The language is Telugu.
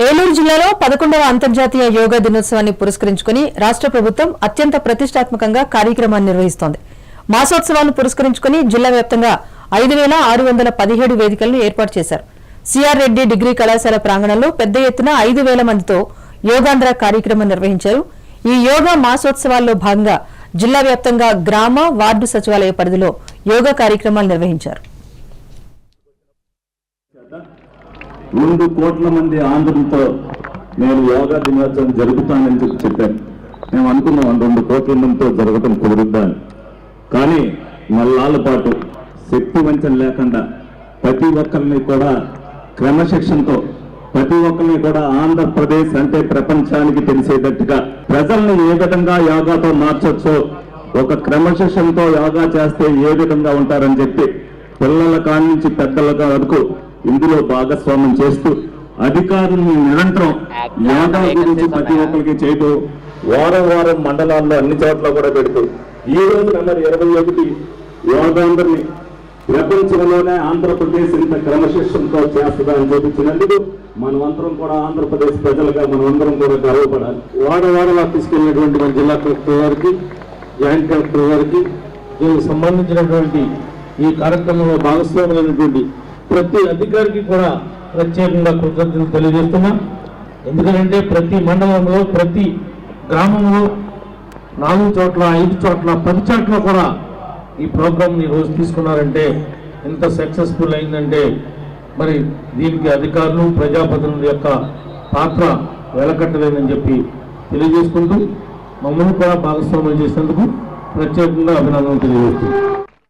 ఏలూరు జిల్లాలో 11వ అంతర్జాతీయ యోగా దినోత్సవాన్ని పురస్కరించుకుని రాష్ట్ర ప్రభుత్వం అత్యంత ప్రతిష్టాత్మకంగా కార్యక్రమాన్ని నిర్వహిస్తోంది. మాసోత్సవాలను పురస్కరించుకుని జిల్లా వ్యాప్తంగా 5617 వేదికలను ఏర్పాటు చేశారు. సిఆర్ రెడ్డి డిగ్రీ కళాశాల ప్రాంగణంలో పెద్ద ఎత్తున 5000 మందితో యోగాంధ్ర కార్యక్రమం నిర్వహించారు. ఈ యోగా మాసోత్సవాల్లో భాగంగా జిల్లా వ్యాప్తంగా గ్రామ, వార్డు సచివాలయ పరిధిలో యోగా కార్యక్రమాలు నిర్వహించారు. 2 కోట్ల మంది ఆంధ్రులతో నేను యోగా దినోత్సవం జరుపుతానని చెప్పాను. మేము అనుకున్నాం 2 కోట్ల మందితో జరగటం కుదురుద్దా అని. కానీ నెలల పాటు శక్తి వంచన లేకుండా ప్రతి ఒక్కరిని కూడా క్రమశిక్షణతో ప్రతి ఒక్కరిని కూడా ఆంధ్రప్రదేశ్ అంటే ప్రపంచానికి తెలిసేటట్టుగా ప్రజల్ని ఏ విధంగా యోగాతో మార్చొచ్చో, ఒక క్రమశిక్షణతో యోగా చేస్తే ఏ విధంగా ఉంటారని చెప్పి పిల్లల కాడి నుంచి పెద్దల వరకు ఇందులో భాగస్వామ్యం చేస్తూ అధికారులను నిరంతరం యోగా గురించి ప్రతి ఒక్కరికి చేయటూ వారం మండలాల్లో అన్ని చోట్ల కూడా పెడుతూ ఈ రోజు నెంబర్ 21 యోగాంధ్రని ప్రపంచంలోనే ఆంధ్రప్రదేశ్ ఇంత క్రమశిక్షణతో చేస్తుందని చూపించినందుకు మనమందరం కూడా ఆంధ్రప్రదేశ్ ప్రజలుగా మనమందరం కూడా గర్వపడాలి. వాడవాడలా తీసుకెళ్లినటువంటి మన జిల్లా కలెక్టర్ గారికి, జాయింట్ కలెక్టర్ గారికి, దీనికి సంబంధించినటువంటి ఈ కార్యక్రమంలో భాగస్వాములైనటువంటి ప్రతి అధికారికి కూడా ప్రత్యేకంగా కృతజ్ఞతలు తెలియజేస్తున్నా. ఎందుకంటే ప్రతి మండలంలో, ప్రతి గ్రామంలో 4 చోట్ల, 5 చోట్ల, 10 చోట్ల కూడా ఈ ప్రోగ్రామ్ని రోజు తీసుకున్నారంటే ఎంత సక్సెస్ఫుల్ అయిందంటే మరి దీనికి అధికారులు, ప్రజాప్రతినిధుల యొక్క పాత్ర వెలకట్టలేదని చెప్పి తెలియజేసుకుంటూ మమ్మల్ని కూడా భాగస్వామ్యం చేసినందుకు ప్రత్యేకంగా అభినందనలు తెలియజేస్తున్నాం.